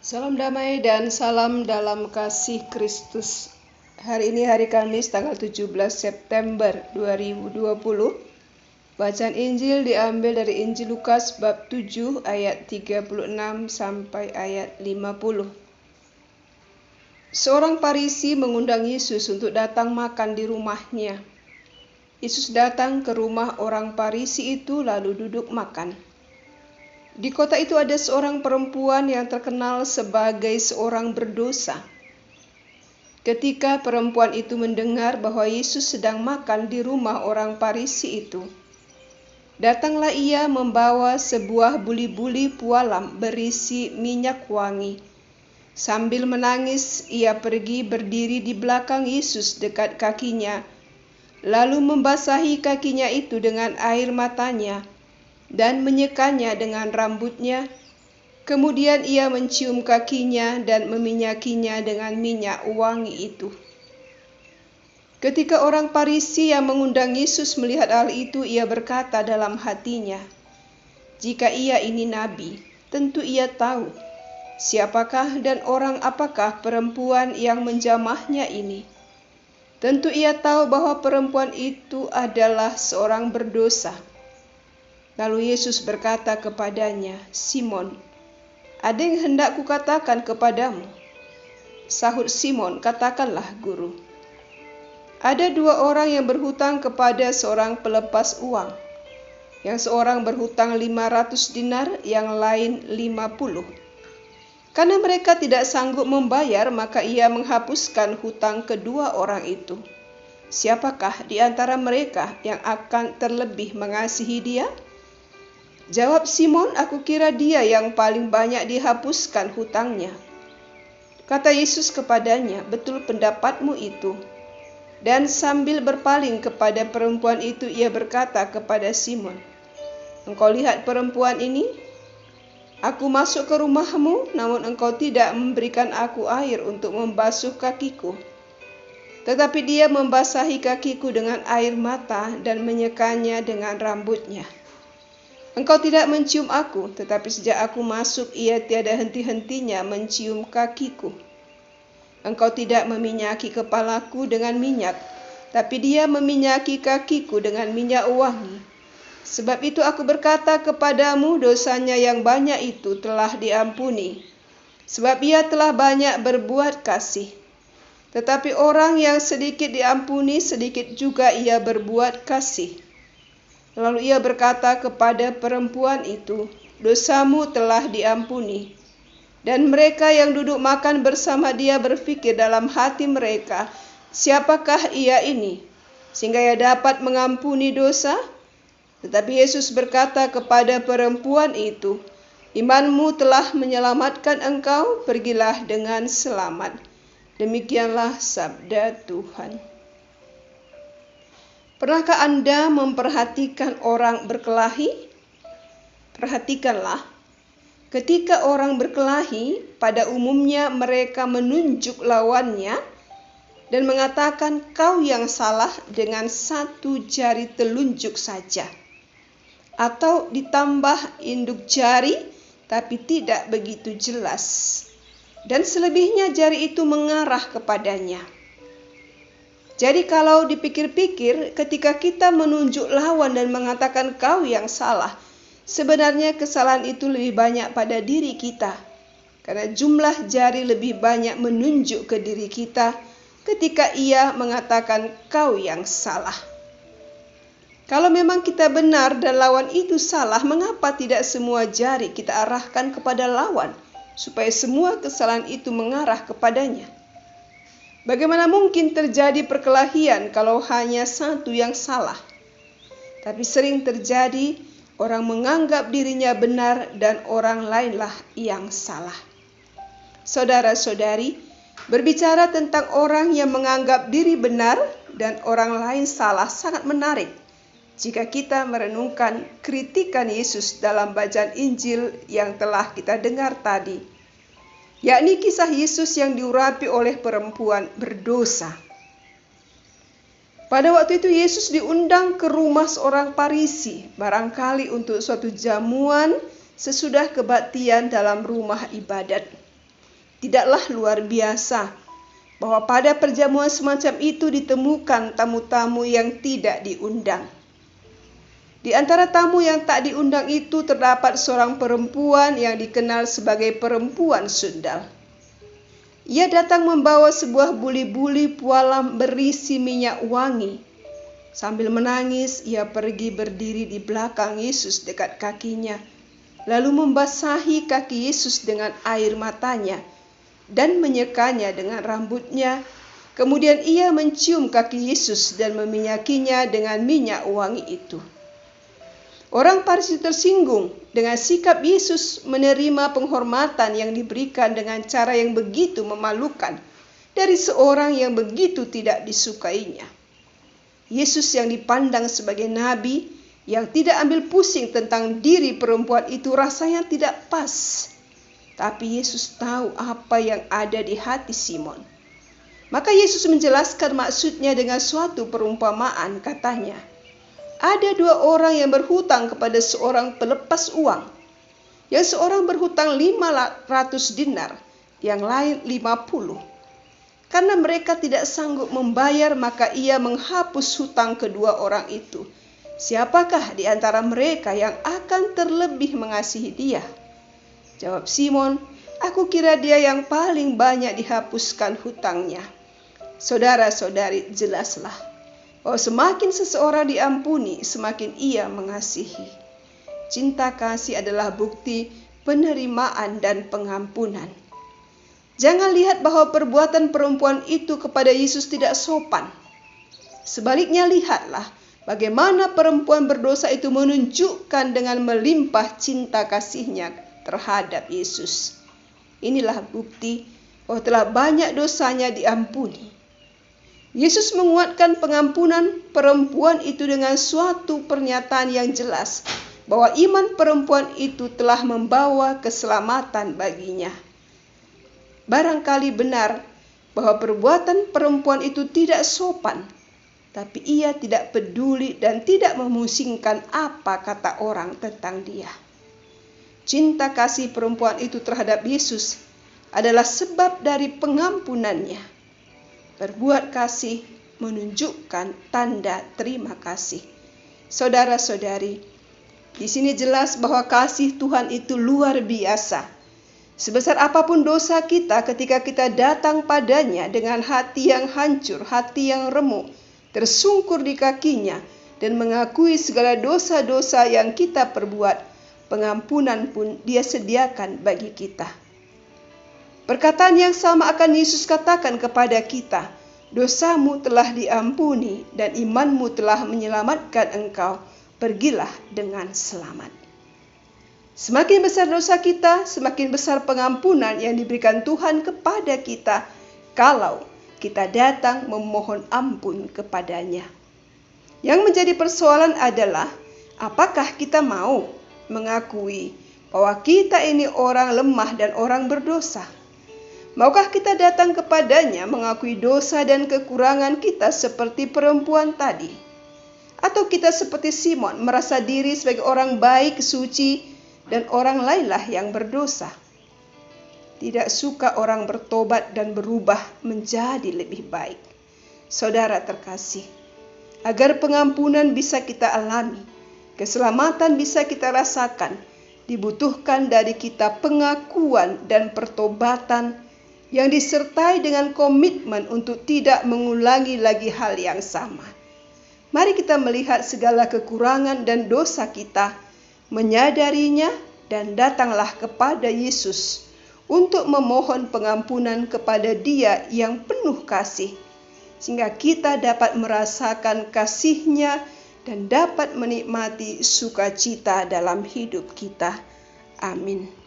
Salam damai dan salam dalam kasih Kristus. Hari ini hari Kamis tanggal 17 September 2020. Bacaan Injil diambil dari Injil Lukas bab 7 ayat 36 sampai ayat 50. Seorang Farisi mengundang Yesus untuk datang makan di rumahnya. Yesus datang ke rumah orang Farisi itu lalu duduk makan. Di kota itu ada seorang perempuan yang terkenal sebagai seorang berdosa. Ketika perempuan itu mendengar bahwa Yesus sedang makan di rumah orang Farisi itu, datanglah ia membawa sebuah buli-buli pualam berisi minyak wangi. Sambil menangis, ia pergi berdiri di belakang Yesus dekat kakinya, lalu membasahi kakinya itu dengan air matanya dan menyekanya dengan rambutnya. Kemudian ia mencium kakinya dan meminyakinya dengan minyak wangi itu. Ketika orang Farisi yang mengundang Yesus melihat hal itu, ia berkata dalam hatinya, "Jika ia ini nabi, tentu ia tahu siapakah dan orang apakah perempuan yang menjamahnya ini. Tentu ia tahu bahwa perempuan itu adalah seorang berdosa." Lalu Yesus berkata kepadanya, "Simon, ada yang hendak kukatakan kepadamu?" Sahut Simon, "Katakanlah, Guru." Ada dua orang yang berhutang kepada seorang pelepas uang. Yang seorang berhutang 500 dinar, yang lain 50. Karena mereka tidak sanggup membayar, maka ia menghapuskan hutang kedua orang itu. Siapakah di antara mereka yang akan terlebih mengasihi dia? Jawab Simon, "Aku kira dia yang paling banyak dihapuskan hutangnya." Kata Yesus kepadanya, "Betul pendapatmu itu." Dan sambil berpaling kepada perempuan itu, ia berkata kepada Simon, "Engkau lihat perempuan ini? Aku masuk ke rumahmu, namun engkau tidak memberikan aku air untuk membasuh kakiku. Tetapi dia membasahi kakiku dengan air mata dan menyekanya dengan rambutnya. Engkau tidak mencium aku, tetapi sejak aku masuk ia tiada henti-hentinya mencium kakiku. Engkau tidak meminyaki kepalaku dengan minyak, tapi dia meminyaki kakiku dengan minyak wangi. Sebab itu aku berkata kepadamu, dosanya yang banyak itu telah diampuni, sebab ia telah banyak berbuat kasih. Tetapi orang yang sedikit diampuni, sedikit juga ia berbuat kasih." Lalu ia berkata kepada perempuan itu, "Dosamu telah diampuni." Dan mereka yang duduk makan bersama dia berfikir dalam hati mereka, "Siapakah ia ini, sehingga ia dapat mengampuni dosa?" Tetapi Yesus berkata kepada perempuan itu, "Imanmu telah menyelamatkan engkau, pergilah dengan selamat." Demikianlah sabda Tuhan. Pernahkah Anda memperhatikan orang berkelahi? Perhatikanlah, ketika orang berkelahi, pada umumnya mereka menunjuk lawannya dan mengatakan, "Kau yang salah," dengan satu jari telunjuk saja. Atau ditambah induk jari, tapi tidak begitu jelas. Dan selebihnya jari itu mengarah kepadanya. Jadi kalau dipikir-pikir, ketika kita menunjuk lawan dan mengatakan "kau yang salah", sebenarnya kesalahan itu lebih banyak pada diri kita. Karena jumlah jari lebih banyak menunjuk ke diri kita ketika ia mengatakan "kau yang salah". Kalau memang kita benar dan lawan itu salah, mengapa tidak semua jari kita arahkan kepada lawan, supaya semua kesalahan itu mengarah kepadanya? Bagaimana mungkin terjadi perkelahian kalau hanya satu yang salah? Tapi sering terjadi orang menganggap dirinya benar dan orang lainlah yang salah. Saudara-saudari, berbicara tentang orang yang menganggap diri benar dan orang lain salah sangat menarik jika kita merenungkan kritikan Yesus dalam bacaan Injil yang telah kita dengar tadi, yakni kisah Yesus yang diurapi oleh perempuan berdosa. Pada waktu itu Yesus diundang ke rumah seorang Farisi, barangkali untuk suatu jamuan sesudah kebaktian dalam rumah ibadat. Tidaklah luar biasa bahwa pada perjamuan semacam itu ditemukan tamu-tamu yang tidak diundang. Di antara tamu yang tak diundang itu terdapat seorang perempuan yang dikenal sebagai perempuan sundal. Ia datang membawa sebuah buli-buli pualam berisi minyak wangi. Sambil menangis, ia pergi berdiri di belakang Yesus dekat kakinya, lalu membasahi kaki Yesus dengan air matanya dan menyekanya dengan rambutnya. Kemudian ia mencium kaki Yesus dan meminyakinya dengan minyak wangi itu. Orang Farisi tersinggung dengan sikap Yesus menerima penghormatan yang diberikan dengan cara yang begitu memalukan dari seorang yang begitu tidak disukainya. Yesus yang dipandang sebagai nabi yang tidak ambil pusing tentang diri perempuan itu rasanya tidak pas. Tapi Yesus tahu apa yang ada di hati Simon. Maka Yesus menjelaskan maksudnya dengan suatu perumpamaan, katanya, ada 2 orang yang berhutang kepada seorang pelepas uang. Yang seorang berhutang 500 dinar, yang lain 50. Karena mereka tidak sanggup membayar, maka ia menghapus hutang kedua orang itu. Siapakah di antara mereka yang akan terlebih mengasihi dia? Jawab Simon, aku kira dia yang paling banyak dihapuskan hutangnya. Saudara-saudari, jelaslah bahwa semakin seseorang diampuni, semakin ia mengasihi. Cinta kasih adalah bukti penerimaan dan pengampunan. Jangan lihat bahwa perbuatan perempuan itu kepada Yesus tidak sopan. Sebaliknya lihatlah bagaimana perempuan berdosa itu menunjukkan dengan melimpah cinta kasihnya terhadap Yesus. Inilah bukti bahwa telah banyak dosanya diampuni. Yesus menguatkan pengampunan perempuan itu dengan suatu pernyataan yang jelas bahwa iman perempuan itu telah membawa keselamatan baginya. Barangkali benar bahwa perbuatan perempuan itu tidak sopan, tapi ia tidak peduli dan tidak memusingkan apa kata orang tentang dia. Cinta kasih perempuan itu terhadap Yesus adalah sebab dari pengampunannya. Berbuat kasih menunjukkan tanda terima kasih. Saudara-saudari, di sini jelas bahwa kasih Tuhan itu luar biasa. Sebesar apapun dosa kita, ketika kita datang padanya dengan hati yang hancur, hati yang remuk, tersungkur di kakinya, dan mengakui segala dosa-dosa yang kita perbuat, pengampunan pun Dia sediakan bagi kita. Perkataan yang sama akan Yesus katakan kepada kita, dosamu telah diampuni dan imanmu telah menyelamatkan engkau, pergilah dengan selamat. Semakin besar dosa kita, semakin besar pengampunan yang diberikan Tuhan kepada kita kalau kita datang memohon ampun kepadanya. Yang menjadi persoalan adalah, apakah kita mau mengakui bahwa kita ini orang lemah dan orang berdosa? Maukah kita datang kepadanya mengakui dosa dan kekurangan kita seperti perempuan tadi? Atau kita seperti Simon merasa diri sebagai orang baik, suci, dan orang lainlah yang berdosa? Tidak suka orang bertobat dan berubah menjadi lebih baik. Saudara terkasih, agar pengampunan bisa kita alami, keselamatan bisa kita rasakan, dibutuhkan dari kita pengakuan dan pertobatan yang disertai dengan komitmen untuk tidak mengulangi lagi hal yang sama. Mari kita melihat segala kekurangan dan dosa kita, menyadarinya, dan datanglah kepada Yesus untuk memohon pengampunan kepada Dia yang penuh kasih, sehingga kita dapat merasakan kasih-Nya dan dapat menikmati sukacita dalam hidup kita. Amin.